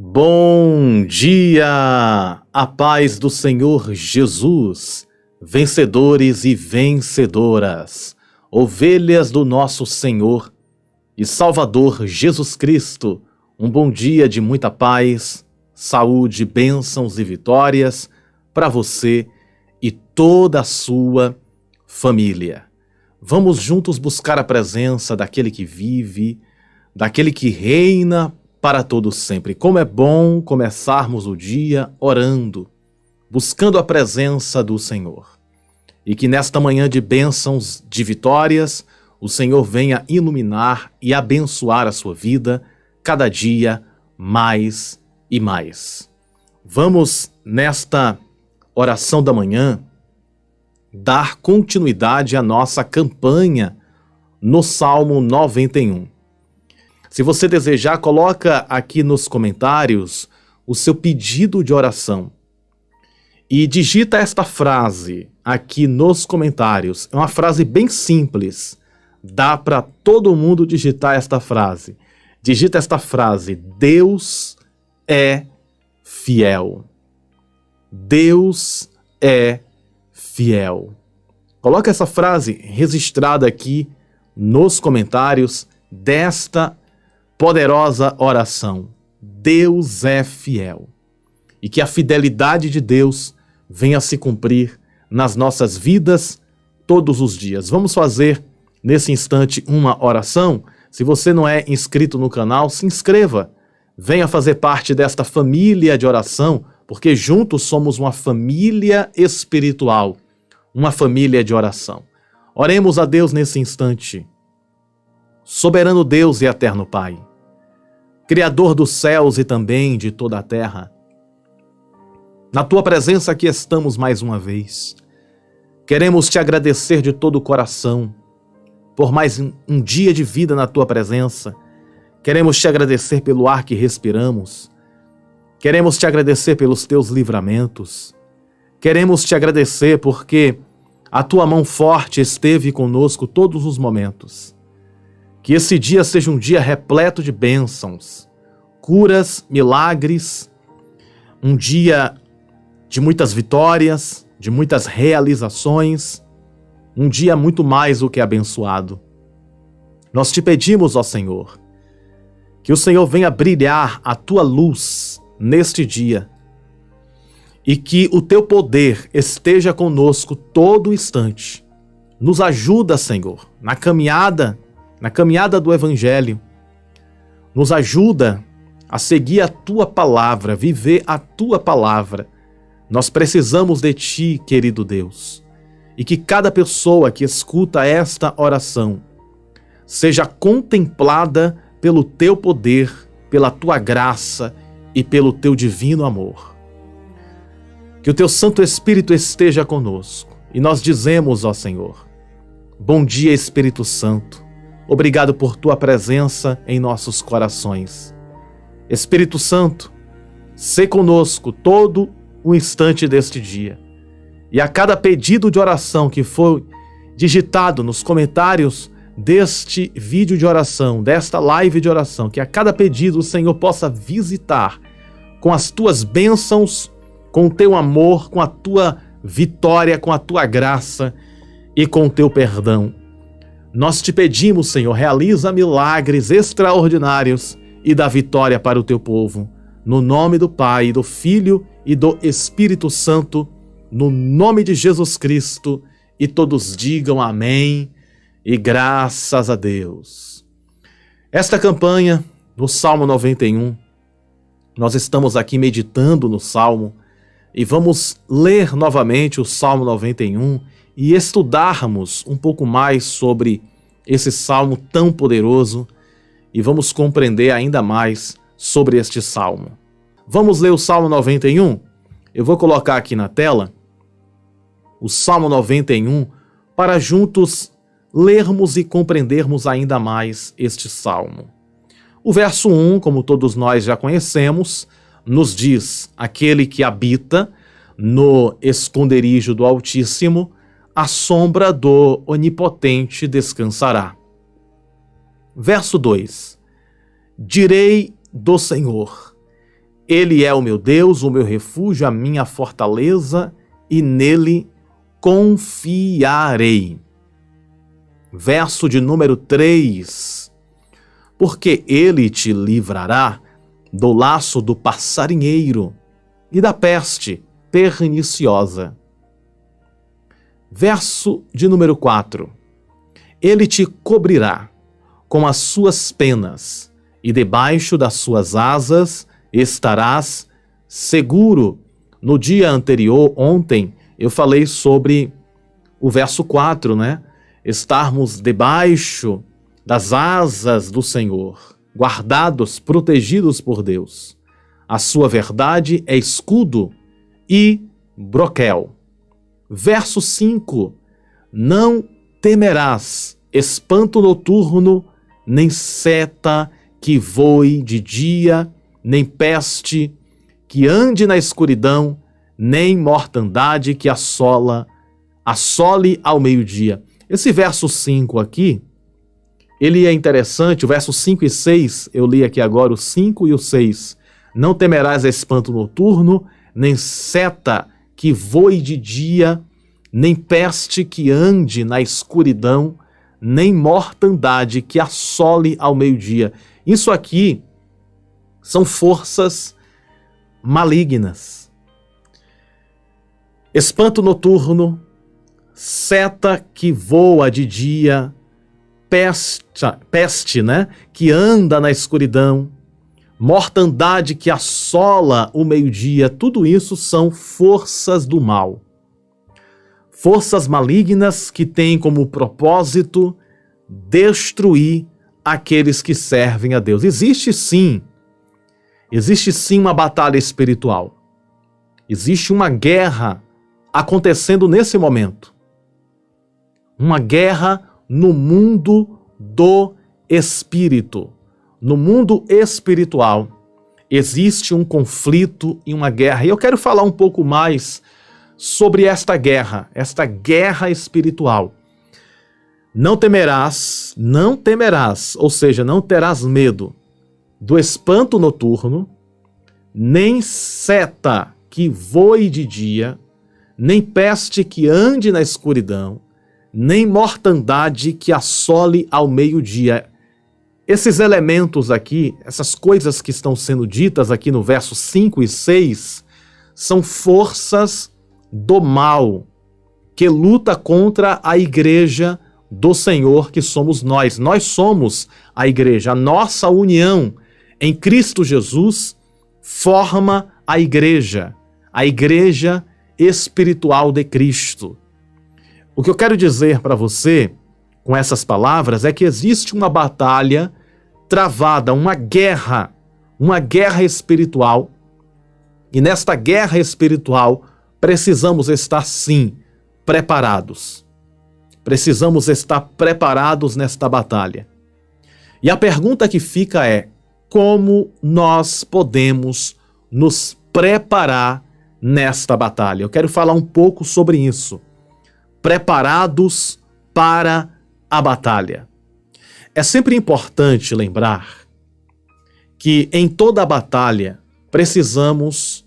Bom dia! A paz do Senhor Jesus, vencedores e vencedoras, ovelhas do nosso Senhor e Salvador Jesus Cristo, um bom dia de muita paz, saúde, bênçãos e vitórias para você e toda a sua família. Vamos juntos buscar a presença daquele que vive, daquele que reina para todos sempre. Como é bom começarmos o dia orando, buscando a presença do Senhor. E que nesta manhã de bênçãos, de vitórias, o Senhor venha iluminar e abençoar a sua vida cada dia mais e mais. Vamos, nesta oração da manhã, dar continuidade à nossa campanha no Salmo 91. Se você desejar, coloca aqui nos comentários o seu pedido de oração. E digita esta frase aqui nos comentários. É uma frase bem simples. Dá para todo mundo digitar esta frase. Digita esta frase: Deus é fiel. Deus é fiel. Coloca essa frase registrada aqui nos comentários desta poderosa oração. Deus é fiel. E que a fidelidade de Deus venha se cumprir nas nossas vidas todos os dias. Vamos fazer nesse instante uma oração. Se você não é inscrito no canal, se inscreva. Venha fazer parte desta família de oração, porque juntos somos uma família espiritual, uma família de oração. Oremos a Deus nesse instante. Soberano Deus e eterno Pai, Criador dos céus e também de toda a terra, na Tua presença aqui estamos mais uma vez. Queremos Te agradecer de todo o coração por mais um dia de vida na Tua presença. Queremos Te agradecer pelo ar que respiramos. Queremos Te agradecer pelos Teus livramentos. Queremos Te agradecer porque a Tua mão forte esteve conosco todos os momentos. Que esse dia seja um dia repleto de bênçãos, curas, milagres, um dia de muitas vitórias, de muitas realizações, um dia muito mais do que abençoado. Nós Te pedimos, ó Senhor, que o Senhor venha brilhar a Tua luz neste dia e que o Teu poder esteja conosco todo instante. Nos ajuda, Senhor, na caminhada do Evangelho. Nos ajuda a seguir a Tua palavra, viver a Tua palavra. Nós precisamos de Ti, querido Deus. E que cada pessoa que escuta esta oração seja contemplada pelo Teu poder, pela Tua graça e pelo Teu divino amor. Que o Teu Santo Espírito esteja conosco. E nós dizemos, ó Senhor, bom dia, Espírito Santo. Obrigado por Tua presença em nossos corações. Espírito Santo, sê conosco todo o instante deste dia. E a cada pedido de oração que foi digitado nos comentários deste vídeo de oração, desta live de oração, que a cada pedido o Senhor possa visitar com as Tuas bênçãos, com o Teu amor, com a Tua vitória, com a Tua graça e com o Teu perdão. Nós Te pedimos, Senhor, realiza milagres extraordinários e dá vitória para o Teu povo. No nome do Pai, do Filho e do Espírito Santo, no nome de Jesus Cristo, e todos digam amém e graças a Deus. Esta campanha, no Salmo 91, nós estamos aqui meditando no Salmo e vamos ler novamente o Salmo 91 e estudarmos um pouco mais sobre esse salmo tão poderoso e vamos compreender ainda mais sobre este salmo. Vamos ler o Salmo 91? Eu vou colocar aqui na tela o Salmo 91 para juntos lermos e compreendermos ainda mais este salmo. O verso 1, como todos nós já conhecemos, nos diz: aquele que habita no esconderijo do Altíssimo, à sombra do Onipotente descansará. Verso 2: Direi do Senhor, Ele é o meu Deus, o meu refúgio, a minha fortaleza, e nele confiarei. Verso de número 3. Porque ele te livrará do laço do passarinheiro e da peste perniciosa. Verso de número 4. Ele te cobrirá com as suas penas, e debaixo das suas asas estarás seguro. No dia anterior, ontem, eu falei sobre o verso 4, né? Estarmos debaixo das asas do Senhor, guardados, protegidos por Deus. A sua verdade é escudo e broquel. Verso 5. Não temerás espanto noturno, nem seta que voe de dia, nem peste que ande na escuridão, nem mortandade que assole ao meio-dia. Esse verso 5 aqui, ele é interessante, o verso 5 e 6, eu li aqui agora o 5 e o 6. Não temerás espanto noturno, nem seta que voe de dia, nem peste que ande na escuridão, nem mortandade que assole ao meio-dia. Isso aqui são forças malignas. Espanto noturno, seta que voa de dia, peste, né, que anda na escuridão, mortandade que assola o meio-dia, tudo isso são forças do mal. Forças malignas que têm como propósito destruir aqueles que servem a Deus. Existe sim uma batalha espiritual. Existe uma guerra acontecendo nesse momento. Uma guerra no mundo do espírito. No mundo espiritual existe um conflito e uma guerra. E eu quero falar um pouco mais sobre esta guerra espiritual. Não temerás, ou seja, não terás medo do espanto noturno, nem seta que voe de dia, nem peste que ande na escuridão, nem mortandade que assole ao meio-dia. Esses elementos aqui, essas coisas que estão sendo ditas aqui no verso 5 e 6, são forças do mal que luta contra a igreja do Senhor, que somos nós. Nós somos a igreja. A nossa união em Cristo Jesus forma a igreja espiritual de Cristo. O que eu quero dizer para você com essas palavras é que existe uma batalha travada, uma guerra espiritual. E nesta guerra espiritual precisamos estar sim preparados. Precisamos estar preparados nesta batalha. E a pergunta que fica é: como nós podemos nos preparar nesta batalha? Eu quero falar um pouco sobre isso. Preparados para a batalha. É sempre importante lembrar que em toda a batalha precisamos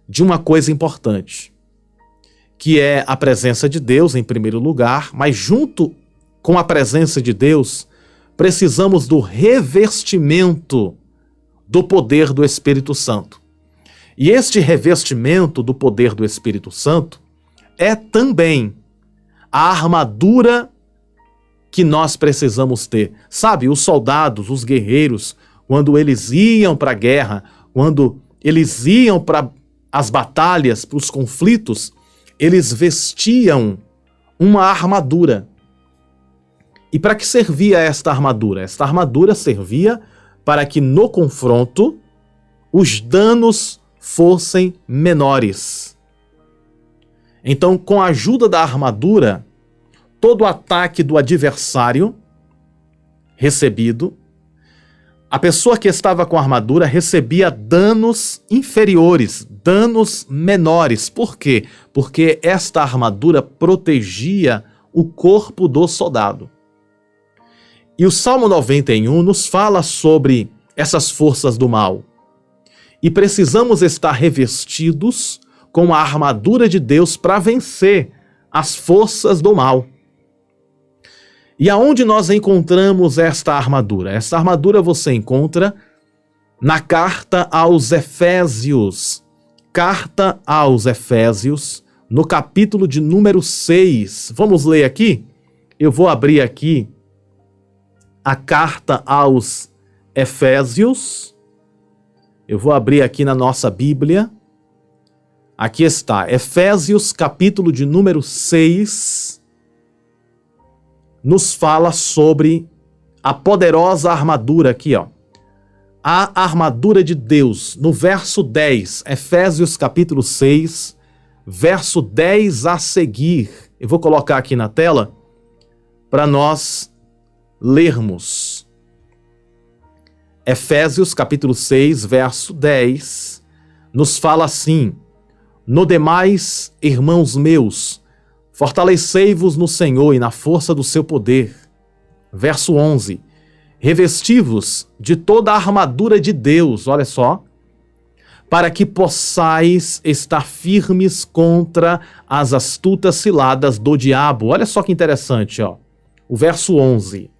de uma coisa importante, que é a presença de Deus em primeiro lugar, mas junto com a presença de Deus, precisamos do revestimento do poder do Espírito Santo. E este revestimento do poder do Espírito Santo é também a armadura que nós precisamos ter. Sabe, os soldados, os guerreiros, quando eles iam para a guerra, quando eles iam para as batalhas, para os conflitos, eles vestiam uma armadura. E para que servia esta armadura? Esta armadura servia para que no confronto os danos fossem menores. Então, com a ajuda da armadura, todo ataque do adversário recebido, a pessoa que estava com a armadura recebia danos inferiores, danos menores. Por quê? Porque esta armadura protegia o corpo do soldado. E o Salmo 91 nos fala sobre essas forças do mal. e precisamos estar revestidos com a armadura de Deus para vencer as forças do mal. E aonde nós encontramos esta armadura? Essa armadura você encontra na carta aos Efésios. Carta aos Efésios, no capítulo de número 6. Vamos ler aqui? Eu vou abrir aqui a carta aos Efésios. Eu vou abrir aqui na nossa Bíblia. Aqui está, Efésios, capítulo de número 6, nos fala sobre a poderosa armadura aqui, ó. A armadura de Deus, no verso 10, Efésios, capítulo 6, verso 10 a seguir. Eu vou colocar aqui na tela para nós lermos. Efésios, capítulo 6, verso 10, nos fala assim: No demais, irmãos meus, fortalecei-vos no Senhor e na força do seu poder. Verso 11. Revesti-vos de toda a armadura de Deus, olha só, para que possais estar firmes contra as astutas ciladas do diabo. Olha só que interessante, ó. O verso 11.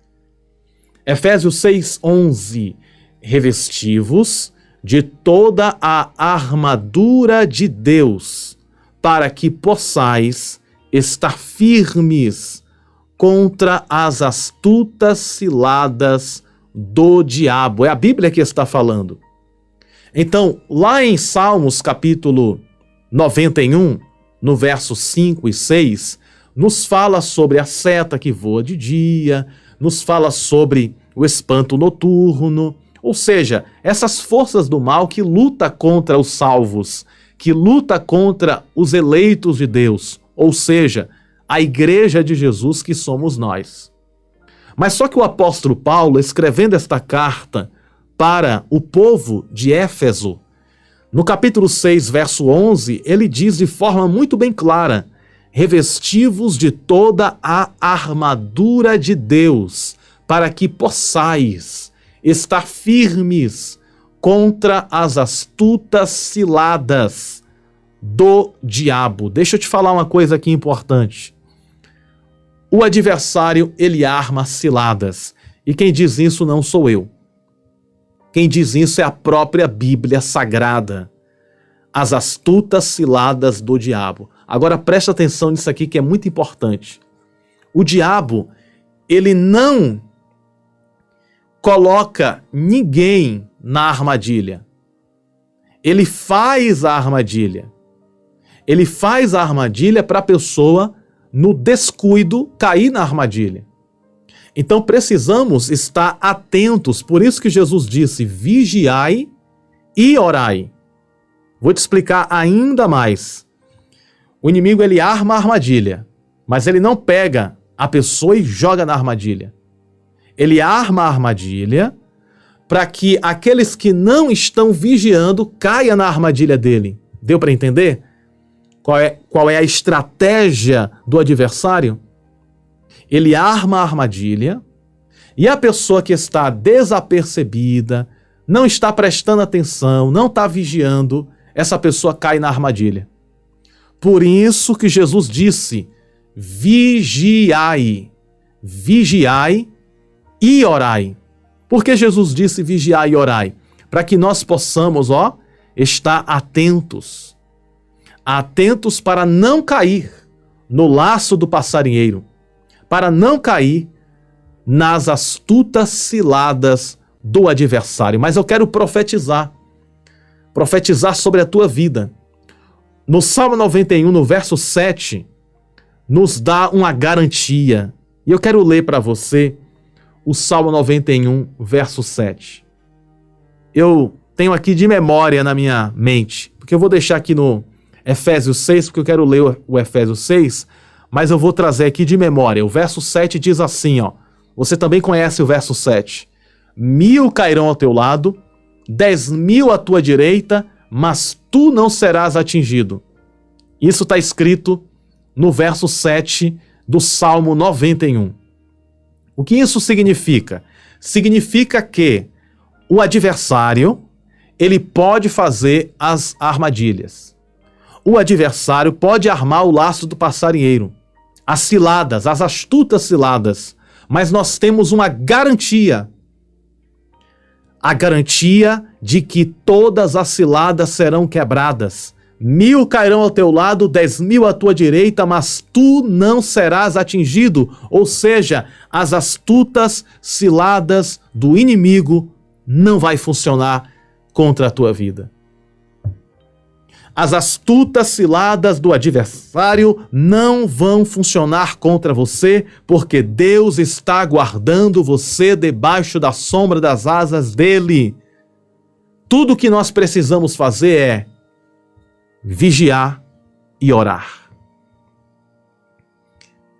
Efésios 6, 11. Revesti-vos de toda a armadura de Deus, para que possais estar firmes contra as astutas ciladas do diabo. É a Bíblia que está falando. Então, lá em Salmos, capítulo 91, no verso 5 e 6, nos fala sobre a seta que voa de dia, nos fala sobre o espanto noturno, ou seja, essas forças do mal que lutam contra os salvos, que lutam contra os eleitos de Deus, ou seja, a igreja de Jesus que somos nós. Mas só que o apóstolo Paulo, escrevendo esta carta para o povo de Éfeso, no capítulo 6, verso 11, ele diz de forma muito bem clara: revesti-vos de toda a armadura de Deus, para que possais estar firmes contra as astutas ciladas do diabo. Deixa eu te falar uma coisa aqui importante. O adversário, ele arma ciladas. E quem diz isso não sou eu. Quem diz isso é a própria Bíblia Sagrada. As astutas ciladas do diabo. Agora presta atenção nisso aqui que é muito importante. O diabo, ele não coloca ninguém na armadilha. Ele faz a armadilha. Ele faz a armadilha para a pessoa, no descuido, cair na armadilha. Então precisamos estar atentos. Por isso que Jesus disse: vigiai e orai. Vou te explicar ainda mais. O inimigo, ele arma a armadilha, mas ele não pega a pessoa e joga na armadilha. Ele arma a armadilha para que aqueles que não estão vigiando caiam na armadilha dele. Deu para entender? Qual é a estratégia do adversário? Ele arma a armadilha e a pessoa que está desapercebida, não está prestando atenção, não está vigiando, essa pessoa cai na armadilha. Por isso que Jesus disse: vigiai, vigiai e orai. Por que Jesus disse vigiai e orai? Para que nós possamos, estar atentos. Atentos para não cair no laço do passarinheiro, para não cair nas astutas ciladas do adversário. Mas eu quero profetizar sobre a tua vida. No Salmo 91, no verso 7, nos dá uma garantia. E eu quero ler para você o Salmo 91, verso 7. Eu tenho aqui de memória na minha mente, porque eu vou deixar aqui no Efésios 6, porque eu quero ler o Efésios 6, mas eu vou trazer aqui de memória. O verso 7 diz assim, você também conhece o verso 7. 1000 cairão ao teu lado, 10.000 à tua direita, mas tu não serás atingido. Isso está escrito no verso 7 do Salmo 91. O que isso significa? Significa que o adversário, ele pode fazer as armadilhas. O adversário pode armar o laço do passarinheiro, as ciladas, as astutas ciladas, mas nós temos uma garantia. A garantia de que todas as ciladas serão quebradas. 1000 cairão ao teu lado, 10.000 à tua direita, mas tu não serás atingido. Ou seja, as astutas ciladas do inimigo não vai funcionar contra a tua vida. As astutas ciladas do adversário não vão funcionar contra você, porque Deus está guardando você debaixo da sombra das asas dele. Tudo que nós precisamos fazer é vigiar e orar.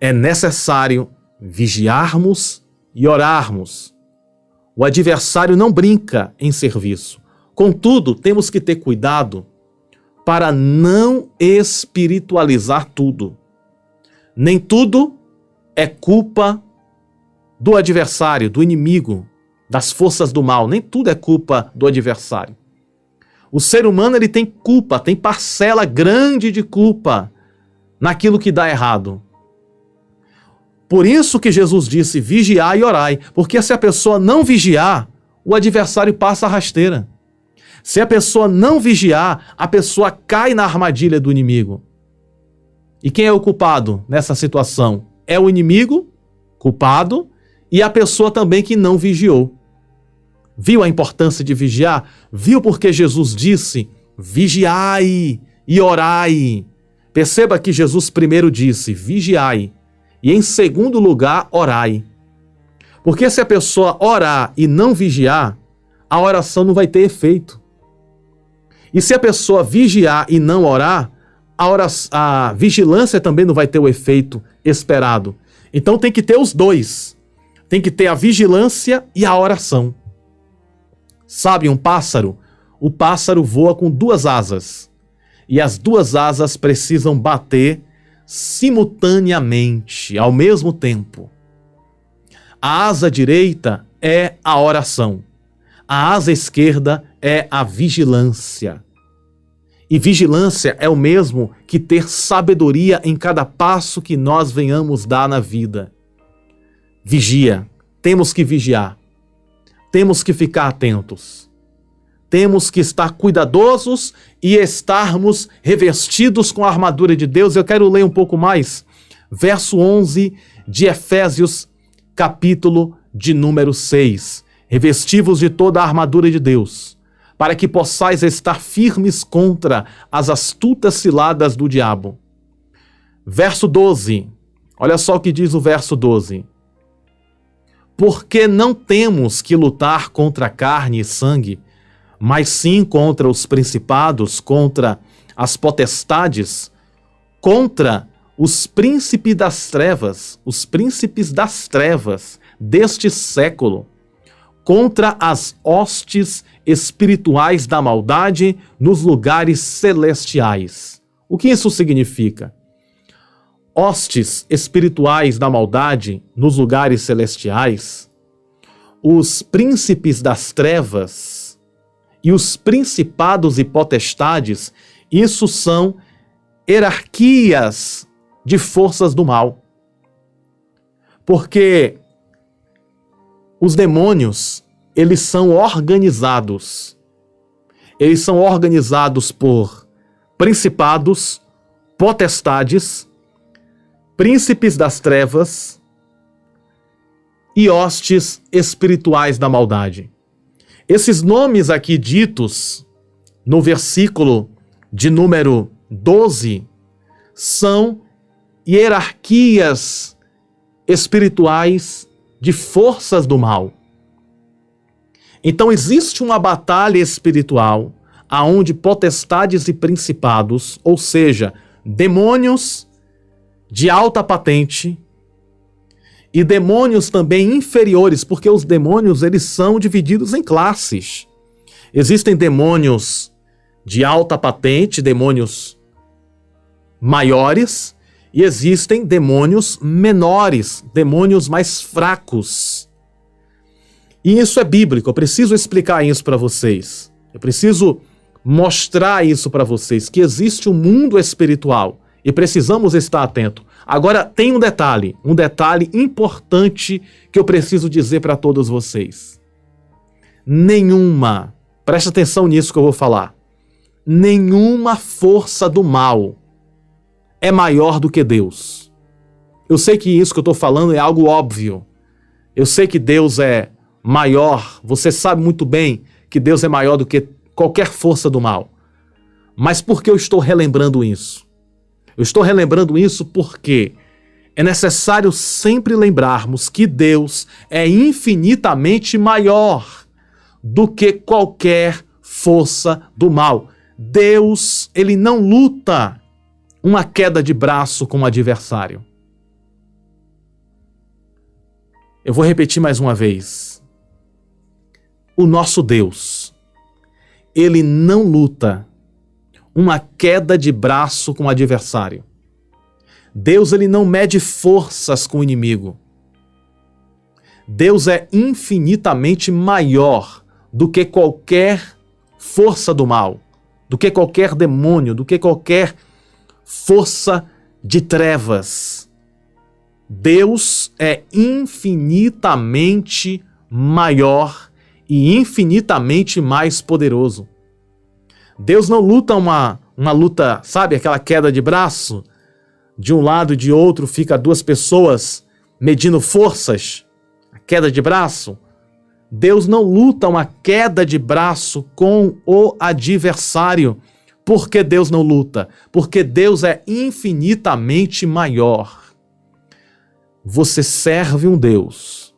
É necessário vigiarmos e orarmos. O adversário não brinca em serviço. Contudo, temos que ter cuidado para não espiritualizar tudo. Nem tudo é culpa do adversário, do inimigo, das forças do mal. Nem tudo é culpa do adversário. O ser humano ele tem culpa, tem parcela grande de culpa naquilo que dá errado. Por isso que Jesus disse, vigiai e orai, porque se a pessoa não vigiar, o adversário passa a rasteira. Se a pessoa não vigiar, a pessoa cai na armadilha do inimigo. E quem é o culpado nessa situação? É o inimigo, culpado, e a pessoa também que não vigiou. Viu a importância de vigiar? Viu porque Jesus disse, vigiai e orai. Perceba que Jesus primeiro disse, vigiai, e em segundo lugar, orai. Porque se a pessoa orar e não vigiar, a oração não vai ter efeito. E se a pessoa vigiar e não orar, a vigilância também não vai ter o efeito esperado. Então tem que ter os dois. Tem que ter a vigilância e a oração. Sabe um pássaro? O pássaro voa com 2 asas. E as 2 asas precisam bater simultaneamente, ao mesmo tempo. A asa direita é a oração. A asa esquerda é a vigilância. E vigilância é o mesmo que ter sabedoria em cada passo que nós venhamos dar na vida. Vigia. Temos que vigiar. Temos que ficar atentos. Temos que estar cuidadosos e estarmos revestidos com a armadura de Deus. Eu quero ler um pouco mais. Verso 11 de Efésios, capítulo de número 6. Revesti-vos de toda a armadura de Deus, para que possais estar firmes contra as astutas ciladas do diabo. Verso 12. Olha só o que diz o verso 12. Porque não temos que lutar contra carne e sangue, mas sim contra os principados, contra as potestades, contra os príncipes das trevas deste século, contra as hostes espirituais da maldade nos lugares celestiais. O que isso significa? Hostes espirituais da maldade nos lugares celestiais, os príncipes das trevas e os principados e potestades, isso são hierarquias de forças do mal. Porque os demônios, eles são organizados. Eles são organizados por principados, potestades, príncipes das trevas e hostes espirituais da maldade. Esses nomes aqui ditos no versículo de número 12 são hierarquias espirituais de forças do mal. Então existe uma batalha espiritual aonde potestades e principados, ou seja, demônios de alta patente e demônios também inferiores, porque os demônios eles são divididos em classes. Existem demônios de alta patente, demônios maiores, e existem demônios menores, demônios mais fracos. E isso é bíblico, eu preciso explicar isso para vocês. Eu preciso mostrar isso para vocês, que existe um mundo espiritual e precisamos estar atentos. Agora, tem um detalhe importante que eu preciso dizer para todos vocês. Presta atenção nisso que eu vou falar, nenhuma força do mal é maior do que Deus. Eu sei que isso que eu estou falando é algo óbvio. Eu sei que Deus é maior, você sabe muito bem que Deus é maior do que qualquer força do mal. Mas por que eu estou relembrando isso? Eu estou relembrando isso porque é necessário sempre lembrarmos que Deus é infinitamente maior do que qualquer força do mal. Deus, ele não luta uma queda de braço com o adversário. Eu vou repetir mais uma vez. O nosso Deus, ele não luta uma queda de braço com o adversário. Deus, ele não mede forças com o inimigo. Deus é infinitamente maior do que qualquer força do mal, do que qualquer demônio, do que qualquer força de trevas. Deus é infinitamente maior e infinitamente mais poderoso. Deus não luta uma luta, sabe, aquela queda de braço, de um lado e de outro fica duas pessoas medindo forças, a queda de braço. Deus não luta uma queda de braço com o adversário. Por que Deus não luta? Porque Deus é infinitamente maior. Você serve um Deus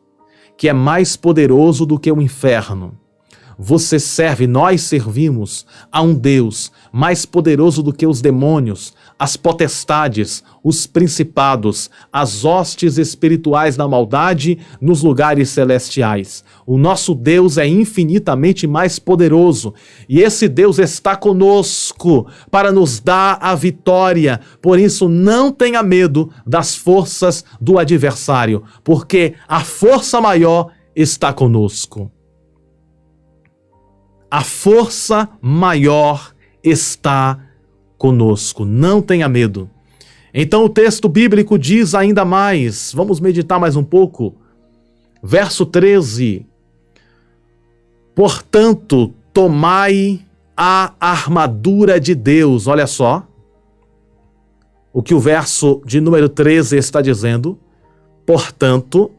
que é mais poderoso do que o inferno. Nós servimos a um Deus mais poderoso do que os demônios, as potestades, os principados, as hostes espirituais da maldade nos lugares celestiais. O nosso Deus é infinitamente mais poderoso e esse Deus está conosco para nos dar a vitória. Por isso, não tenha medo das forças do adversário, porque a força maior está conosco. A força maior está conosco. Não tenha medo. Então o texto bíblico diz ainda mais. Vamos meditar mais um pouco. Verso 13. Portanto, tomai a armadura de Deus. Olha só o que o verso de número 13 está dizendo. Portanto,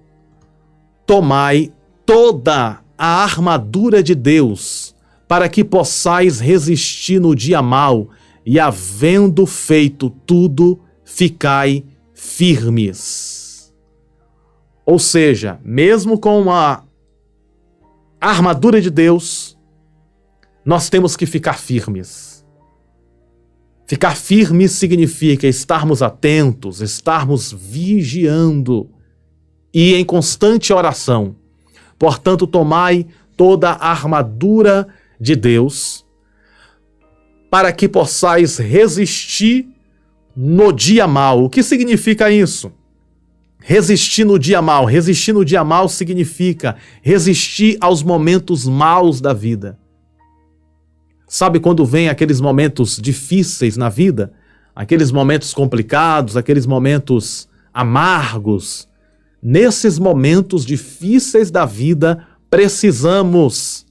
tomai toda a armadura de Deus, para que possais resistir no dia mau, e havendo feito tudo, ficai firmes. Ou seja, mesmo com a armadura de Deus, nós temos que ficar firmes. Ficar firmes significa estarmos atentos, estarmos vigiando e em constante oração. Portanto, tomai toda a armadura de Deus, para que possais resistir no dia mau. O que significa isso? Resistir no dia mau. Resistir no dia mau significa resistir aos momentos maus da vida. Sabe quando vem aqueles momentos difíceis na vida? Aqueles momentos complicados, aqueles momentos amargos. Nesses momentos difíceis da vida, precisamos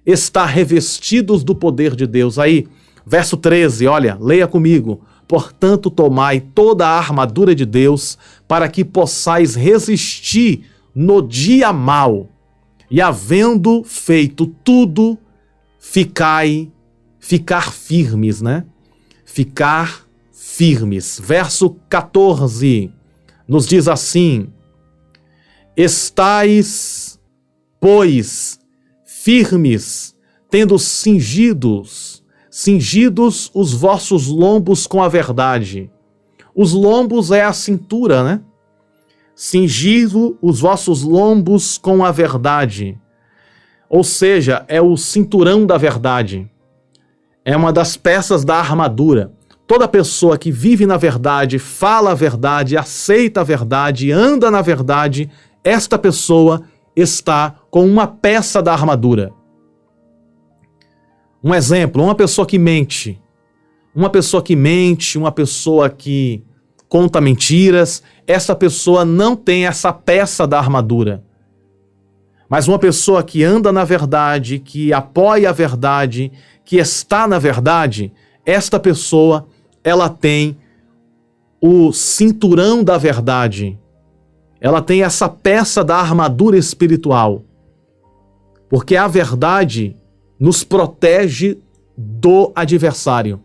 estar revestidos do poder de Deus. Aí, verso 13, olha, leia comigo. Portanto, tomai toda a armadura de Deus, para que possais resistir no dia mau, e havendo feito tudo, ficar firmes, né? Ficar firmes. Verso 14 nos diz assim: estais, pois, firmes, tendo cingidos os vossos lombos com a verdade. Os lombos é a cintura, né? Cingido os vossos lombos com a verdade. Ou seja, é o cinturão da verdade. É uma das peças da armadura. Toda pessoa que vive na verdade, fala a verdade, aceita a verdade, anda na verdade, esta pessoa está com uma peça da armadura. Um exemplo, uma pessoa que mente, uma pessoa que conta mentiras, essa pessoa não tem essa peça da armadura. Mas uma pessoa que anda na verdade, que apoia a verdade, que está na verdade, esta pessoa, ela tem o cinturão da verdade. Ela tem essa peça da armadura espiritual. Porque a verdade nos protege do adversário.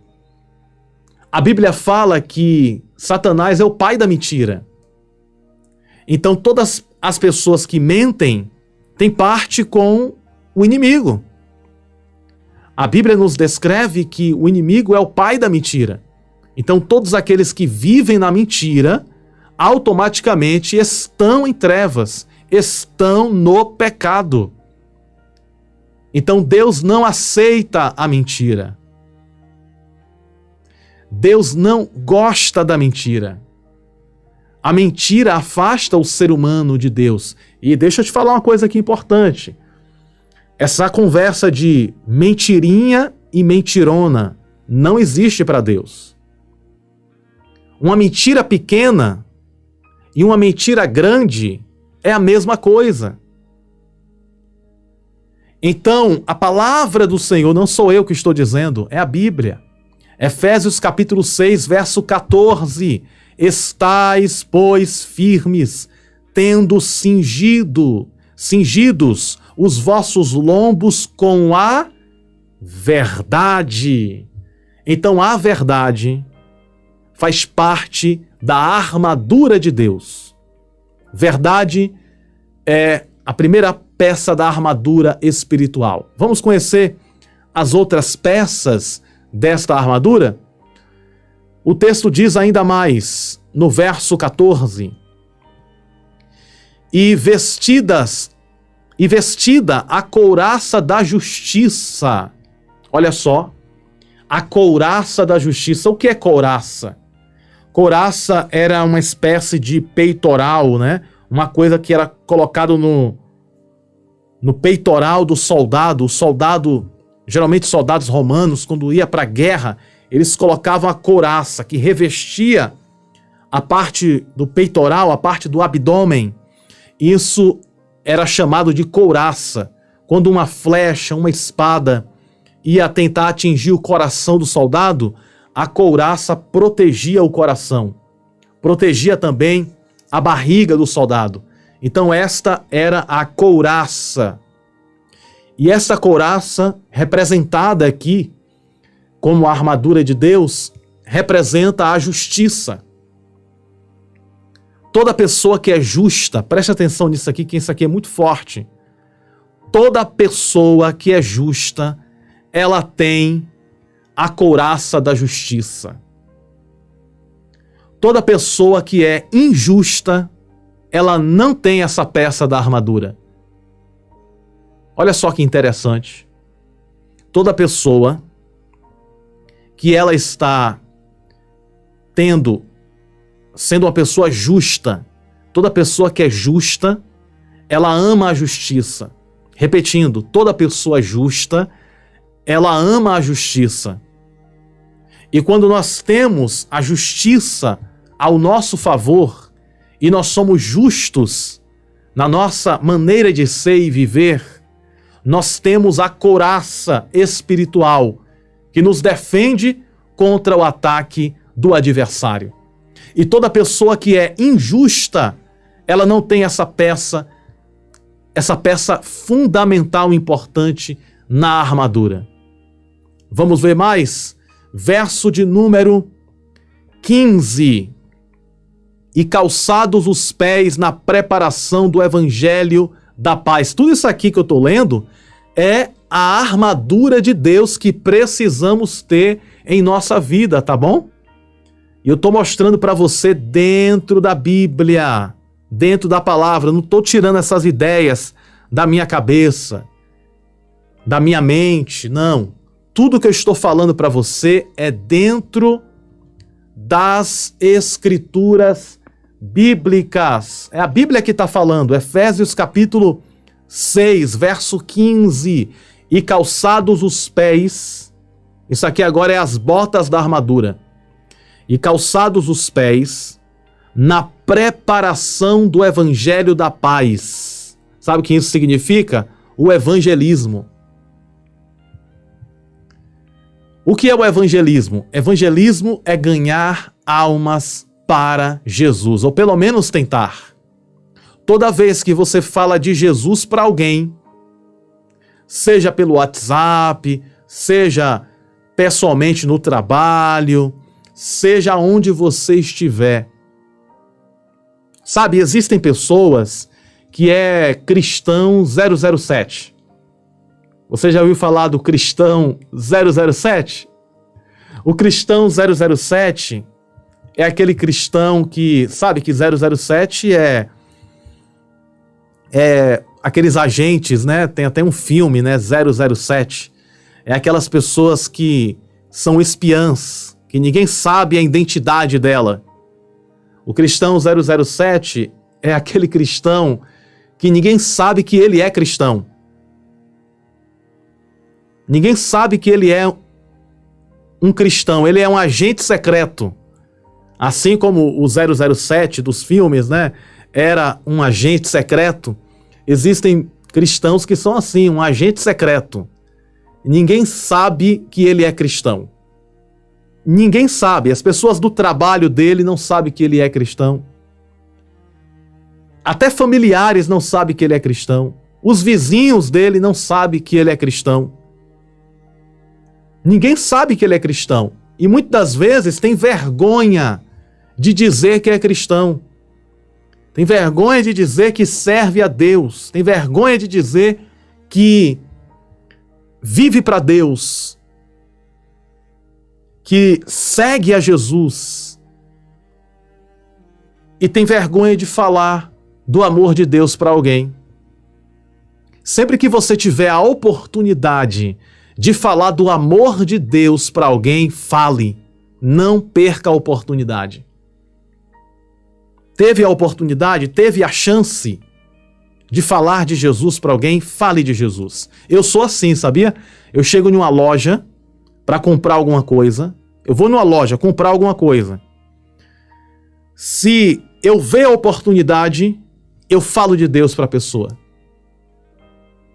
A Bíblia fala que Satanás é o pai da mentira. Então todas as pessoas que mentem têm parte com o inimigo. A Bíblia nos descreve que o inimigo é o pai da mentira. Então todos aqueles que vivem na mentira automaticamente estão em trevas, estão no pecado. Então Deus não aceita a mentira. Deus não gosta da mentira. A mentira afasta o ser humano de Deus. E deixa eu te falar uma coisa aqui importante. Essa conversa de mentirinha e mentirona não existe para Deus. Uma mentira pequena e uma mentira grande é a mesma coisa. Então, a palavra do Senhor, não sou eu que estou dizendo, é a Bíblia. Efésios capítulo 6, verso 14. Estais, pois, firmes, tendo cingidos os vossos lombos com a verdade. Então, a verdade faz parte da armadura de Deus. Verdade é a primeira peça da armadura espiritual. Vamos conhecer as outras peças desta armadura? O texto diz ainda mais, no verso 14: E vestida a couraça da justiça. Olha só, a couraça da justiça. O que é couraça? Couraça era uma espécie de peitoral, né? Uma coisa que era colocado no peitoral do soldado. O soldado, geralmente soldados romanos, quando ia para a guerra, eles colocavam a couraça, que revestia a parte do peitoral, a parte do abdômen. Isso era chamado de couraça. Quando uma flecha, uma espada ia tentar atingir o coração do soldado, a couraça protegia o coração. Protegia também a barriga do soldado. Então esta era a couraça. E essa couraça, representada aqui como a armadura de Deus, representa a justiça. Toda pessoa que é justa, preste atenção nisso aqui, que isso aqui é muito forte. Toda pessoa que é justa, ela tem a couraça da justiça. Toda pessoa que é injusta, ela não tem essa peça da armadura. Olha só que interessante. Toda pessoa que ela está sendo uma pessoa justa, toda pessoa que é justa, ela ama a justiça. Repetindo, toda pessoa justa, ela ama a justiça. E quando nós temos a justiça ao nosso favor, e nós somos justos na nossa maneira de ser e viver, nós temos a couraça espiritual que nos defende contra o ataque do adversário. E toda pessoa que é injusta, ela não tem essa peça fundamental, importante na armadura. Vamos ver mais? Verso de número 15. E calçados os pés na preparação do evangelho da paz. Tudo isso aqui que eu estou lendo é a armadura de Deus que precisamos ter em nossa vida, tá bom? E eu estou mostrando para você dentro da Bíblia, dentro da palavra. Eu não estou tirando essas ideias da minha cabeça, da minha mente, não. Tudo que eu estou falando para você é dentro das Escrituras bíblicas. É a Bíblia que está falando, Efésios capítulo 6, verso 15. e calçados os pés, isso aqui agora é as botas da armadura, e calçados os pés na preparação do evangelho da paz. Sabe o que isso significa? O evangelismo. O que é o evangelismo? Evangelismo é ganhar almas para Jesus, ou pelo menos tentar. Toda vez que você fala de Jesus para alguém, seja pelo WhatsApp, seja pessoalmente no trabalho, seja onde você estiver. Sabe, existem pessoas que é cristão 007. Você já ouviu falar do cristão 007? O cristão 007 é aquele cristão que, sabe que 007 é aqueles agentes, né? Tem até um filme, né? 007. É aquelas pessoas que são espiãs, que ninguém sabe a identidade dela. O cristão 007 é aquele cristão que ninguém sabe que ele é cristão. Ninguém sabe que ele é um cristão, ele é um agente secreto. Assim como o 007 dos filmes, né, era um agente secreto, existem cristãos que são assim, um agente secreto. Ninguém sabe que ele é cristão. Ninguém sabe, as pessoas do trabalho dele não sabem que ele é cristão. Até familiares não sabem que ele é cristão. Os vizinhos dele não sabem que ele é cristão. Ninguém sabe que ele é cristão. E muitas das vezes tem vergonha de dizer que é cristão. Tem vergonha de dizer que serve a Deus. Tem vergonha de dizer que vive para Deus. Que segue a Jesus. E tem vergonha de falar do amor de Deus para alguém. Sempre que você tiver a oportunidade de falar do amor de Deus para alguém, fale. Não perca a oportunidade. Teve a oportunidade, teve a chance de falar de Jesus para alguém, fale de Jesus. Eu sou assim, sabia? Eu chego numa loja para comprar alguma coisa. Eu vou numa loja comprar alguma coisa. Se eu ver a oportunidade, eu falo de Deus para a pessoa.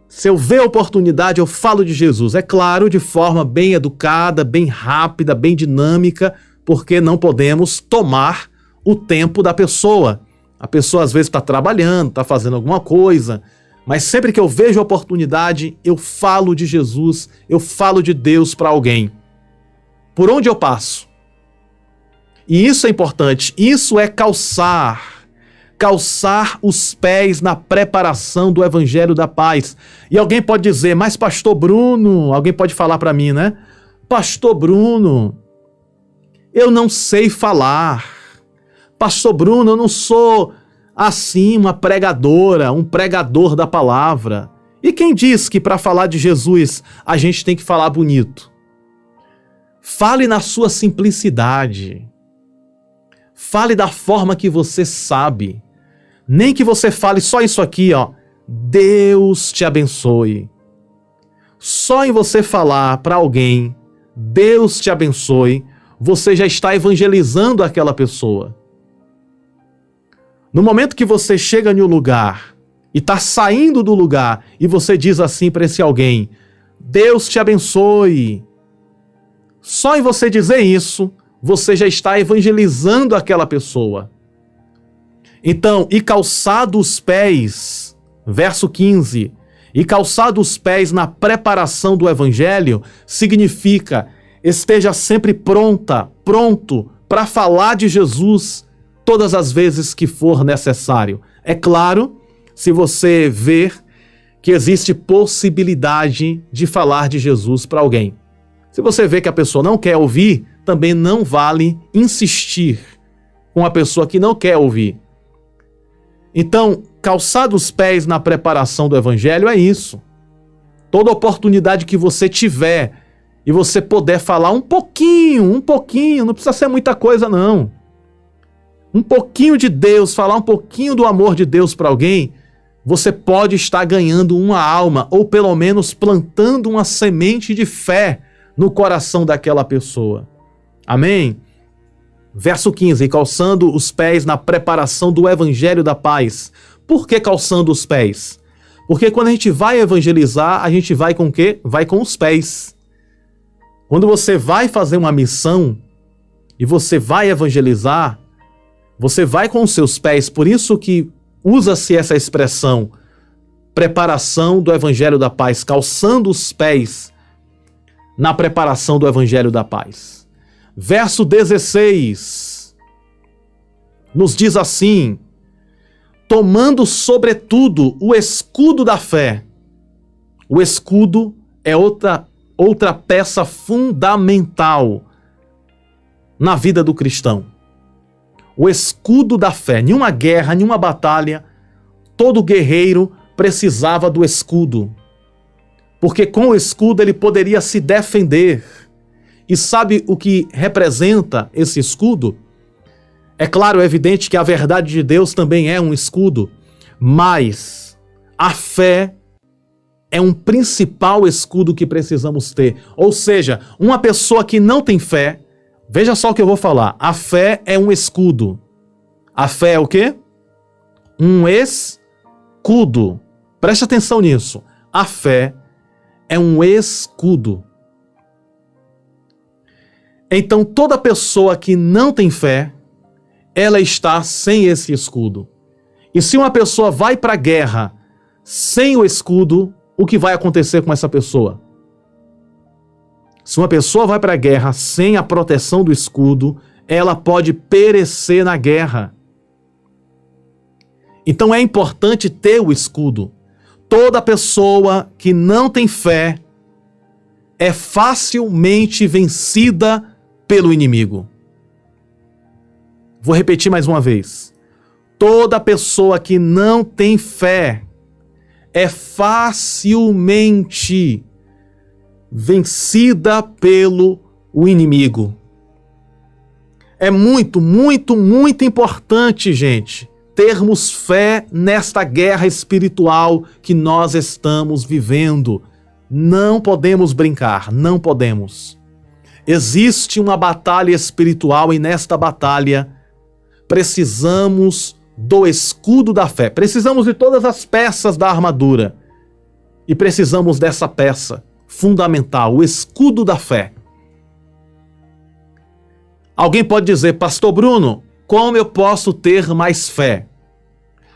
Se eu ver a oportunidade, eu falo de Jesus. É claro, de forma bem educada, bem rápida, bem dinâmica, porque não podemos tomar o tempo da pessoa. A pessoa às vezes está trabalhando, está fazendo alguma coisa, mas sempre que eu vejo a oportunidade, eu falo de Jesus, eu falo de Deus para alguém. Por onde eu passo. E isso é importante, isso é calçar os pés na preparação do Evangelho da Paz. E alguém pode dizer, mas pastor Bruno, alguém pode falar para mim, né? Pastor Bruno, eu não sei falar. Pastor Bruno, eu não sou assim uma pregadora, um pregador da palavra. E quem diz que para falar de Jesus a gente tem que falar bonito? Fale na sua simplicidade. Fale da forma que você sabe. Nem que você fale só isso aqui, ó. Deus te abençoe. Só em você falar para alguém, Deus te abençoe, você já está evangelizando aquela pessoa. No momento que você chega em um lugar e está saindo do lugar e você diz assim para esse alguém, Deus te abençoe. Só em você dizer isso, você já está evangelizando aquela pessoa. Então, e calçado os pés, verso 15, e calçado os pés na preparação do evangelho, significa esteja sempre pronto para falar de Jesus todas as vezes que for necessário. É claro, se você ver que existe possibilidade de falar de Jesus para alguém. Se você vê que a pessoa não quer ouvir, também não vale insistir com a pessoa que não quer ouvir. Então, calçar os pés na preparação do evangelho é isso. Toda oportunidade que você tiver e você puder falar um pouquinho, não precisa ser muita coisa não. Um pouquinho de Deus, falar um pouquinho do amor de Deus para alguém, você pode estar ganhando uma alma, ou pelo menos plantando uma semente de fé no coração daquela pessoa. Amém? Verso 15, calçando os pés na preparação do evangelho da paz. Por que calçando os pés? Porque quando a gente vai evangelizar, a gente vai com o quê? Vai com os pés. Quando você vai fazer uma missão e você vai evangelizar, você vai com os seus pés. Por isso que usa-se essa expressão, preparação do evangelho da paz, calçando os pés na preparação do evangelho da paz. Verso 16 nos diz assim: tomando sobretudo o escudo da fé. O escudo é outra peça fundamental na vida do cristão. O escudo da fé. Nenhuma guerra, nenhuma batalha, todo guerreiro precisava do escudo. Porque com o escudo ele poderia se defender. E sabe o que representa esse escudo? É claro, é evidente que a verdade de Deus também é um escudo, mas a fé é um principal escudo que precisamos ter. Ou seja, uma pessoa que não tem fé, veja só o que eu vou falar, a fé é um escudo. A fé é o quê? Um escudo. Preste atenção nisso. A fé é um escudo. Então, toda pessoa que não tem fé, ela está sem esse escudo. E se uma pessoa vai para a guerra sem o escudo, o que vai acontecer com essa pessoa? Se uma pessoa vai para a guerra sem a proteção do escudo, ela pode perecer na guerra. Então é importante ter o escudo. Toda pessoa que não tem fé é facilmente vencida pelo inimigo. Vou repetir mais uma vez. Toda pessoa que não tem fé é facilmente vencida pelo inimigo. É muito, muito, muito importante, gente, termos fé nesta guerra espiritual que nós estamos vivendo. Não podemos brincar, não podemos. Existe uma batalha espiritual e nesta batalha precisamos do escudo da fé. Precisamos de todas as peças da armadura. E precisamos dessa peça fundamental, o escudo da fé. Alguém pode dizer, Pastor Bruno, como eu posso ter mais fé?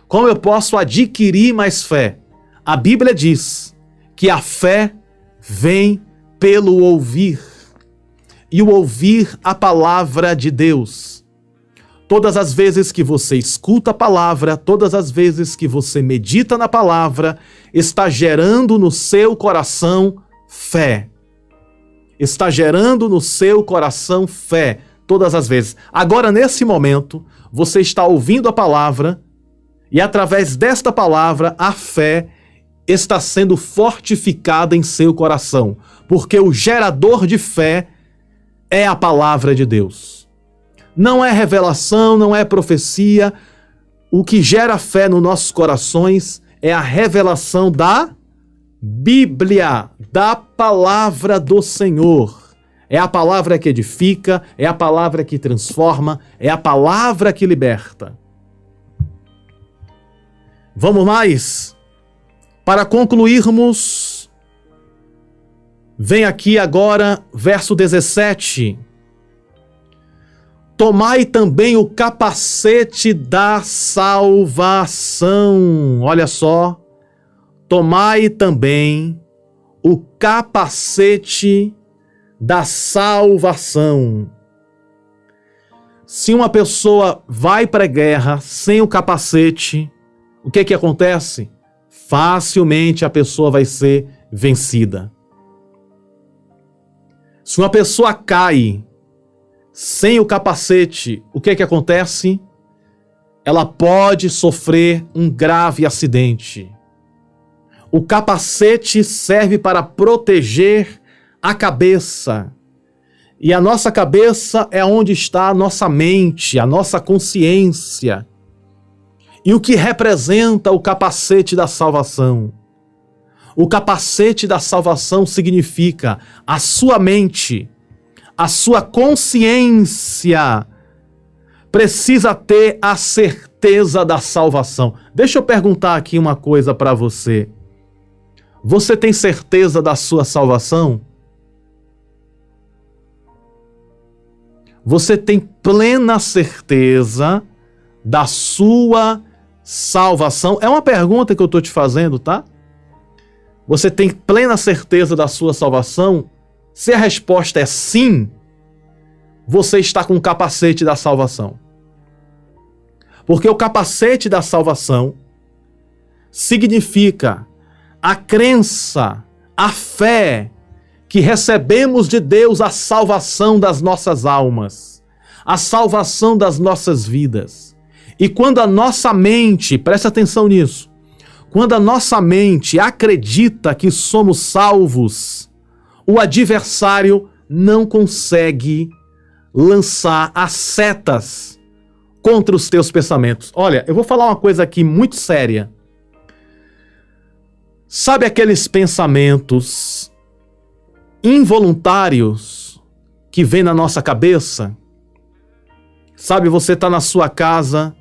Como eu posso adquirir mais fé? A Bíblia diz que a fé vem pelo ouvir. E o ouvir a palavra de Deus. Todas as vezes que você escuta a palavra, todas as vezes que você medita na palavra, está gerando no seu coração fé. Está gerando no seu coração fé, todas as vezes. Agora, nesse momento, você está ouvindo a palavra e através desta palavra, a fé está sendo fortificada em seu coração, porque o gerador de fé é a palavra de Deus. Não é revelação, não é profecia. O que gera fé nos nossos corações é a revelação da Bíblia, da palavra do Senhor. É a palavra que edifica, é a palavra que transforma, é a palavra que liberta. Vamos mais? Para concluirmos, vem aqui agora verso 17. Tomai também o capacete da salvação. Olha só. Tomai também o capacete da salvação. Se uma pessoa vai para a guerra sem o capacete, o que acontece? Facilmente a pessoa vai ser vencida. Se uma pessoa cai sem o capacete, o que acontece? Ela pode sofrer um grave acidente. O capacete serve para proteger a cabeça. E a nossa cabeça é onde está a nossa mente, a nossa consciência. E o que representa o capacete da salvação? O capacete da salvação significa a sua mente, a sua consciência precisa ter a certeza da salvação. Deixa eu perguntar aqui uma coisa para você. Você tem certeza da sua salvação? Você tem plena certeza da sua salvação? É uma pergunta que eu estou te fazendo, tá? Você tem plena certeza da sua salvação? Se a resposta é sim, você está com o capacete da salvação. Porque o capacete da salvação significa a crença, a fé que recebemos de Deus a salvação das nossas almas, a salvação das nossas vidas. E quando a nossa mente, presta atenção nisso, quando a nossa mente acredita que somos salvos, o adversário não consegue lançar as setas contra os teus pensamentos. Olha, eu vou falar uma coisa aqui muito séria. Sabe aqueles pensamentos involuntários que vêm na nossa cabeça? Sabe, você está na sua casa,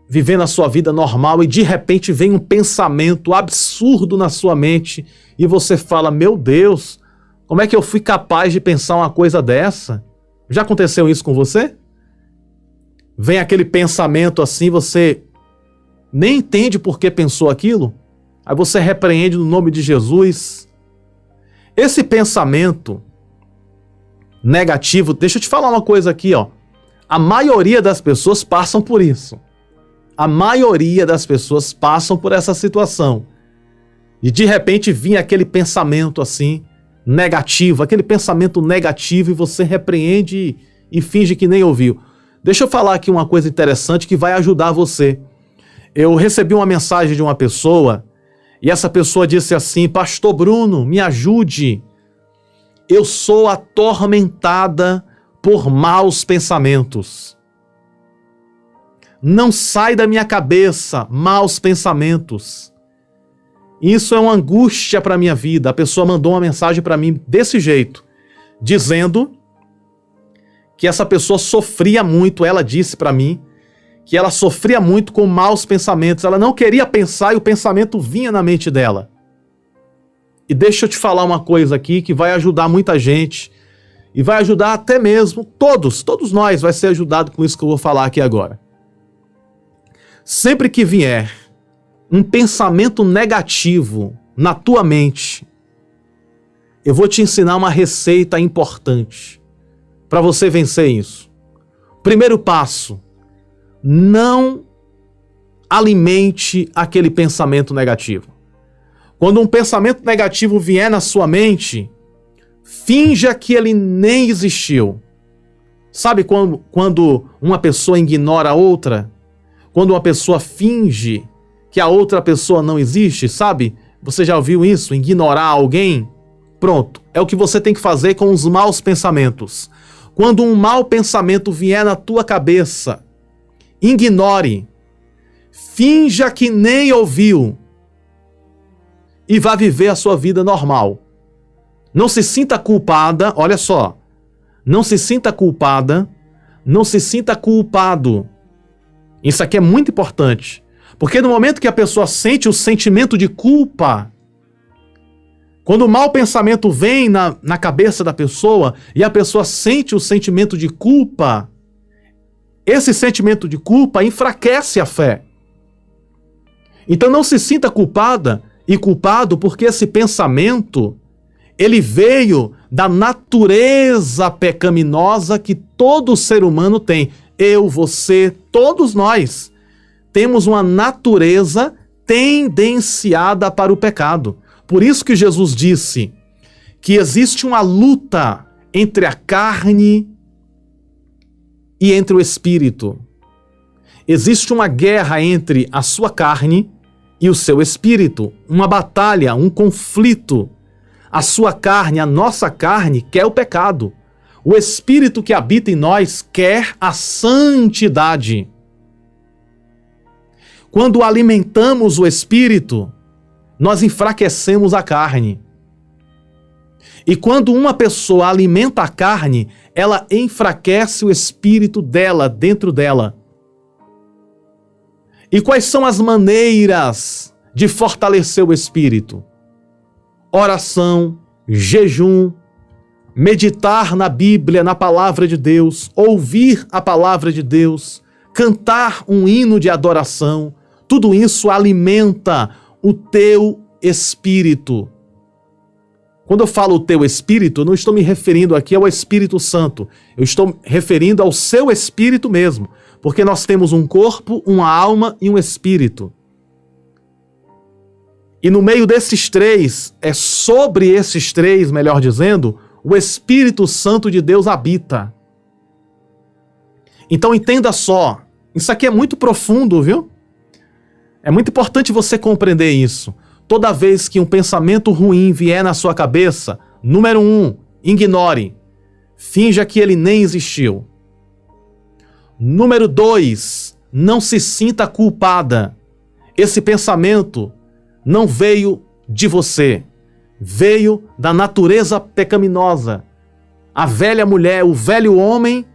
vivendo a sua vida normal e de repente vem um pensamento absurdo na sua mente e você fala, meu Deus, como é que eu fui capaz de pensar uma coisa dessa? Já aconteceu isso com você? Vem aquele pensamento assim, você nem entende por que pensou aquilo, aí você repreende no nome de Jesus. Esse pensamento negativo, deixa eu te falar uma coisa aqui, ó. A maioria das pessoas passam por isso. A maioria das pessoas passam por essa situação. E de repente vinha aquele pensamento assim, negativo, aquele pensamento negativo e você repreende e finge que nem ouviu. Deixa eu falar aqui uma coisa interessante que vai ajudar você. Eu recebi uma mensagem de uma pessoa e essa pessoa disse assim, Pastor Bruno, me ajude. Eu sou atormentada por maus pensamentos. Não sai da minha cabeça maus pensamentos. Isso é uma angústia para a minha vida. A pessoa mandou uma mensagem para mim desse jeito, dizendo que essa pessoa sofria muito. Ela disse para mim que ela sofria muito com maus pensamentos. Ela não queria pensar e o pensamento vinha na mente dela. E deixa eu te falar uma coisa aqui que vai ajudar muita gente e vai ajudar até mesmo todos nós vai ser ajudado com isso que eu vou falar aqui agora. Sempre que vier um pensamento negativo na tua mente, eu vou te ensinar uma receita importante para você vencer isso. Primeiro passo, não alimente aquele pensamento negativo. Quando um pensamento negativo vier na sua mente, finja que ele nem existiu. Sabe quando uma pessoa ignora a outra? Quando uma pessoa finge que a outra pessoa não existe, sabe? Você já ouviu isso? Ignorar alguém? Pronto, é o que você tem que fazer com os maus pensamentos. Quando um mau pensamento vier na tua cabeça, ignore, finja que nem ouviu e vá viver a sua vida normal. Não se sinta culpada, olha só, não se sinta culpada, não se sinta culpado. Isso aqui é muito importante, porque no momento que a pessoa sente o sentimento de culpa, quando o mau pensamento vem na cabeça da pessoa e a pessoa sente o sentimento de culpa, esse sentimento de culpa enfraquece a fé. Então não se sinta culpada e culpado porque esse pensamento, ele veio da natureza pecaminosa que todo ser humano tem. Eu, você, todos nós temos uma natureza tendenciada para o pecado. Por isso que Jesus disse que existe uma luta entre a carne e entre o espírito. Existe uma guerra entre a sua carne e o seu espírito, uma batalha, um conflito. A sua carne, a nossa carne, quer o pecado. O Espírito que habita em nós quer a santidade. Quando alimentamos o espírito, nós enfraquecemos a carne. E quando uma pessoa alimenta a carne, ela enfraquece o espírito dela, dentro dela. E quais são as maneiras de fortalecer o espírito? Oração, jejum, meditar na Bíblia, na palavra de Deus, ouvir a palavra de Deus, cantar um hino de adoração. Tudo isso alimenta o teu espírito. Quando eu falo o teu espírito, eu não estou me referindo aqui ao Espírito Santo. Eu estou referindo ao seu espírito mesmo. Porque nós temos um corpo, uma alma e um espírito. E no meio desses três, sobre esses três, melhor dizendo, o Espírito Santo de Deus habita. Então entenda só, isso aqui é muito profundo, viu? É muito importante você compreender isso. Toda vez que um pensamento ruim vier na sua cabeça, número 1, ignore. Finja que ele nem existiu. Número 2, não se sinta culpada. Esse pensamento não veio de você. Veio da natureza pecaminosa. A velha mulher, o velho homem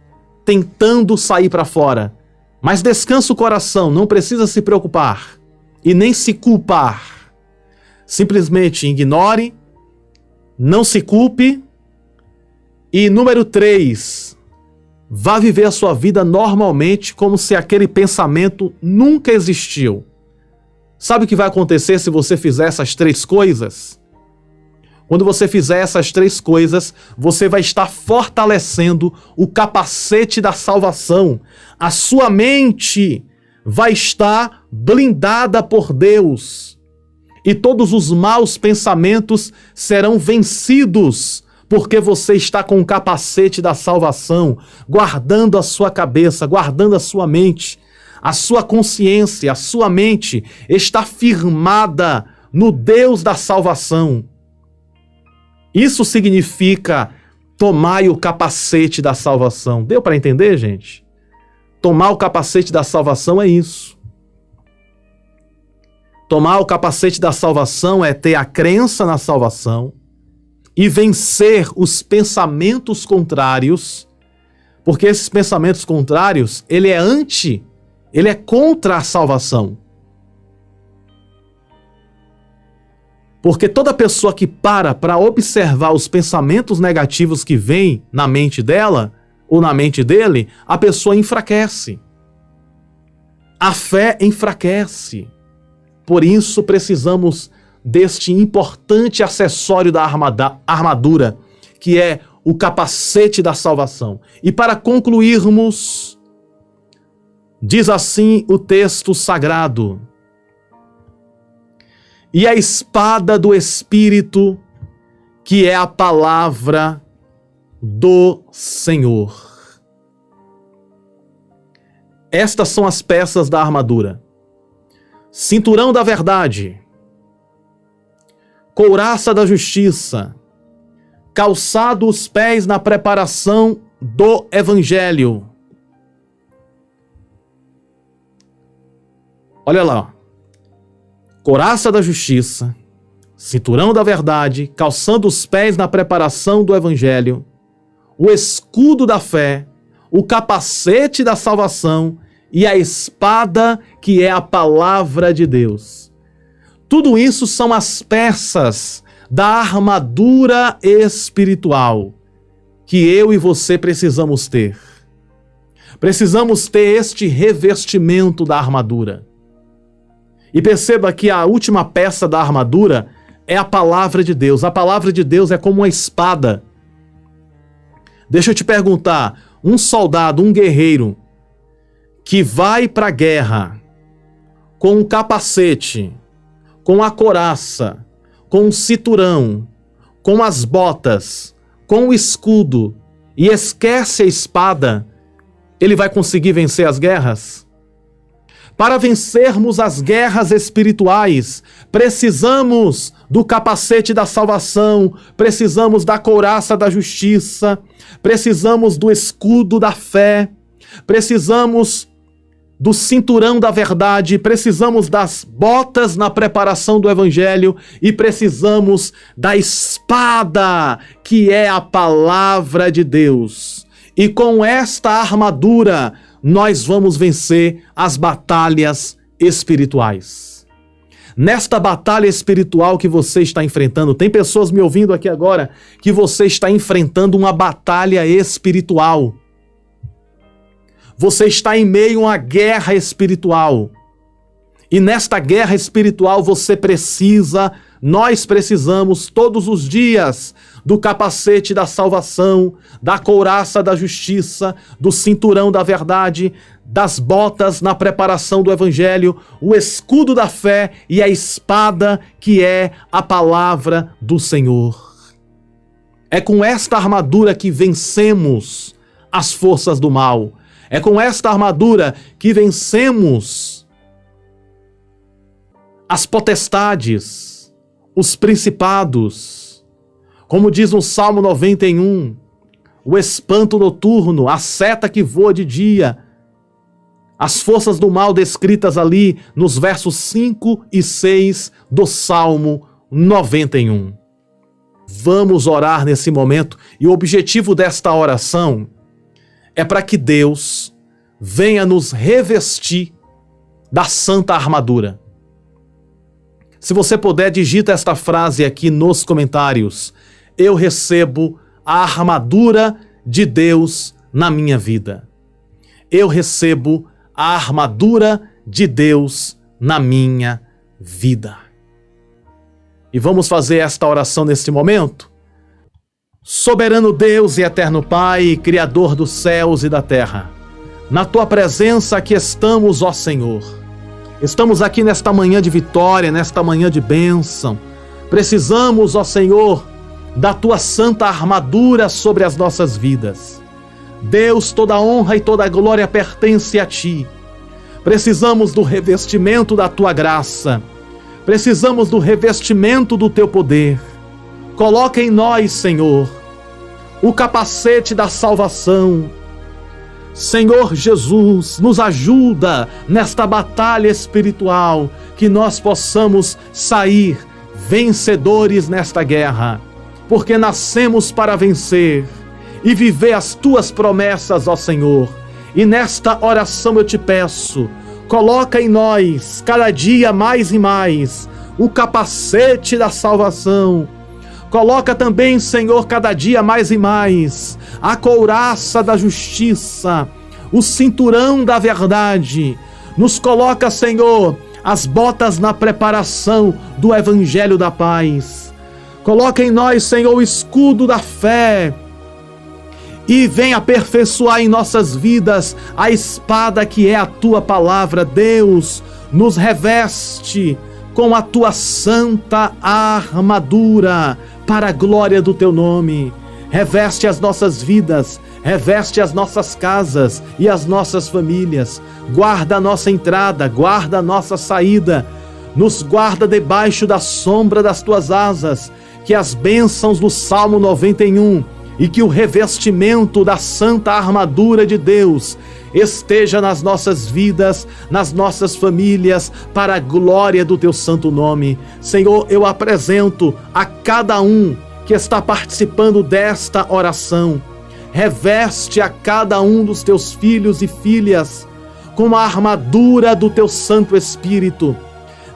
tentando sair para fora. Mas descansa o coração, não precisa se preocupar e nem se culpar. Simplesmente ignore, não se culpe. E número 3, vá viver a sua vida normalmente como se aquele pensamento nunca existiu. Sabe o que vai acontecer se você fizer essas 3 coisas? Quando você fizer essas 3 coisas, você vai estar fortalecendo o capacete da salvação. A sua mente vai estar blindada por Deus. E todos os maus pensamentos serão vencidos, porque você está com o capacete da salvação, guardando a sua cabeça, guardando a sua mente. A sua consciência, a sua mente está firmada no Deus da salvação. Isso significa tomar o capacete da salvação. Deu para entender, gente? Tomar o capacete da salvação é isso. Tomar o capacete da salvação é ter a crença na salvação e vencer os pensamentos contrários, porque esses pensamentos contrários, ele é contra a salvação. Porque toda pessoa que para observar os pensamentos negativos que vêm na mente dela ou na mente dele, a pessoa enfraquece. A fé enfraquece. Por isso precisamos deste importante acessório da armadura, que é o capacete da salvação. E para concluirmos, diz assim o texto sagrado: e a espada do Espírito, que é a palavra do Senhor. Estas são as peças da armadura: cinturão da verdade, couraça da justiça, calçado os pés na preparação do Evangelho. Olha lá, couraça da justiça, cinturão da verdade, calçando os pés na preparação do Evangelho, o escudo da fé, o capacete da salvação e a espada que é a palavra de Deus. Tudo isso são as peças da armadura espiritual que eu e você precisamos ter. Precisamos ter este revestimento da armadura. E perceba que a última peça da armadura é a palavra de Deus. A palavra de Deus é como uma espada. Deixa eu te perguntar, um soldado, um guerreiro, que vai para a guerra com um capacete, com a couraça, com o cinturão, com as botas, com o escudo e esquece a espada, ele vai conseguir vencer as guerras? Para vencermos as guerras espirituais, precisamos do capacete da salvação, precisamos da couraça da justiça, precisamos do escudo da fé, precisamos do cinturão da verdade, precisamos das botas na preparação do evangelho e precisamos da espada, que é a palavra de Deus. E com esta armadura, nós vamos vencer as batalhas espirituais. Nesta batalha espiritual que você está enfrentando, tem pessoas me ouvindo aqui agora que você está enfrentando uma batalha espiritual. Você está em meio a uma guerra espiritual. E nesta guerra espiritual nós precisamos todos os dias do capacete da salvação, da couraça da justiça, do cinturão da verdade, das botas na preparação do evangelho, o escudo da fé e a espada que é a palavra do Senhor. É com esta armadura que vencemos as forças do mal. É com esta armadura que vencemos as potestades, os principados. Como diz no Salmo 91, o espanto noturno, a seta que voa de dia, as forças do mal descritas ali nos versos 5 e 6 do Salmo 91. Vamos orar nesse momento e o objetivo desta oração é para que Deus venha nos revestir da santa armadura. Se você puder, digita esta frase aqui nos comentários. Eu recebo a armadura de Deus na minha vida. Eu recebo a armadura de Deus na minha vida. E vamos fazer esta oração neste momento? Soberano Deus e eterno Pai, Criador dos céus e da terra, na Tua presença aqui estamos, ó Senhor. Estamos aqui nesta manhã de vitória, nesta manhã de bênção. Precisamos, ó Senhor, da Tua santa armadura sobre as nossas vidas. Deus, toda a honra e toda a glória pertence a Ti. Precisamos do revestimento da Tua graça. Precisamos do revestimento do Teu poder. Coloca em nós, Senhor, o capacete da salvação. Senhor Jesus, nos ajuda nesta batalha espiritual, que nós possamos sair vencedores nesta guerra, porque nascemos para vencer e viver as Tuas promessas, ó Senhor. E nesta oração eu te peço, coloca em nós, cada dia mais e mais, o capacete da salvação. Coloca também, Senhor, cada dia mais e mais, a couraça da justiça, o cinturão da verdade. Nos coloca, Senhor, as botas na preparação do evangelho da paz. Coloca em nós, Senhor, o escudo da fé. E vem aperfeiçoar em nossas vidas a espada que é a Tua palavra. Deus, nos reveste com a Tua santa armadura, para a glória do Teu nome. Reveste as nossas vidas, reveste as nossas casas e as nossas famílias. Guarda a nossa entrada, guarda a nossa saída. Nos guarda debaixo da sombra das Tuas asas. Que as bênçãos do Salmo 91 e que o revestimento da santa armadura de Deus esteja nas nossas vidas, nas nossas famílias, para a glória do Teu santo nome. Senhor, eu apresento a cada um que está participando desta oração. Reveste a cada um dos Teus filhos e filhas com a armadura do Teu Santo Espírito.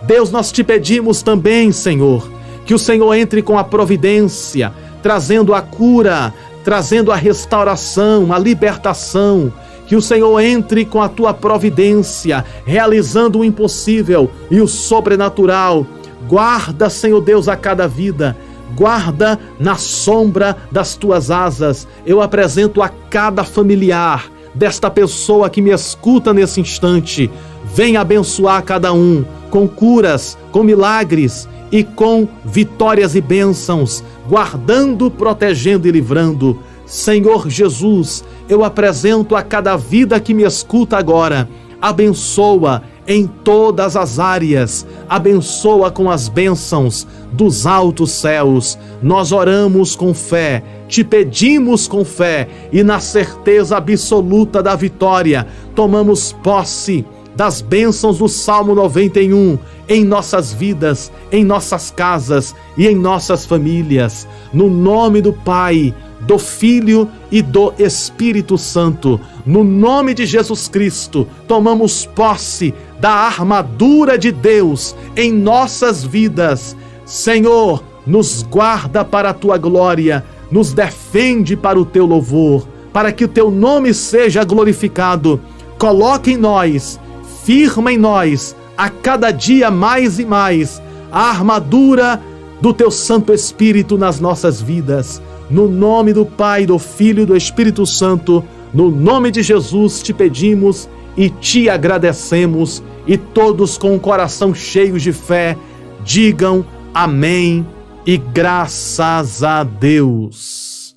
Deus, nós te pedimos também, Senhor, que o Senhor entre com a providência, trazendo a cura, trazendo a restauração, a libertação. Que o Senhor entre com a Tua providência, realizando o impossível e o sobrenatural. Guarda, Senhor Deus, a cada vida. Guarda na sombra das Tuas asas. Eu apresento a cada familiar desta pessoa que me escuta nesse instante. Venha abençoar cada um com curas, com milagres e com vitórias e bênçãos, guardando, protegendo e livrando. Senhor Jesus, eu apresento a cada vida que me escuta agora. Abençoa, em todas as áreas. Abençoa com as bênçãos dos altos céus. Nós oramos com fé, te pedimos com fé e na certeza absoluta da vitória, tomamos posse das bênçãos do Salmo 91 em nossas vidas, em nossas casas e em nossas famílias. No nome do Pai, do Filho e do Espírito Santo, no nome de Jesus Cristo, tomamos posse da armadura de Deus em nossas vidas. Senhor, nos guarda para a tua glória, nos defende para o teu louvor, para que o teu nome seja glorificado. Coloque em nós, firma em nós, a cada dia mais e mais, a armadura do teu Santo Espírito nas nossas vidas. No nome do Pai, do Filho e do Espírito Santo, no nome de Jesus te pedimos e te agradecemos, e todos com o coração cheio de fé digam amém e graças a Deus.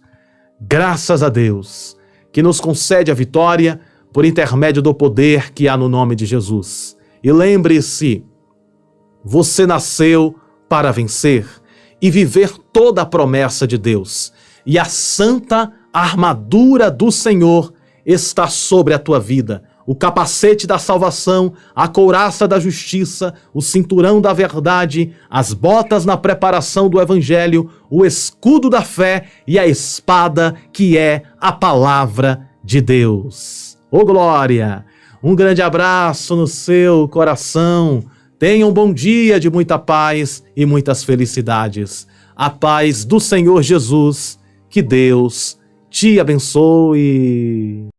Graças a Deus, que nos concede a vitória por intermédio do poder que há no nome de Jesus. E lembre-se, você nasceu para vencer e viver toda a promessa de Deus. E a santa armadura do Senhor está sobre a tua vida. O capacete da salvação, a couraça da justiça, o cinturão da verdade, as botas na preparação do evangelho, o escudo da fé e a espada que é a palavra de Deus. Ô glória! Um grande abraço no seu coração. Tenha um bom dia de muita paz e muitas felicidades. A paz do Senhor Jesus. Que Deus te abençoe.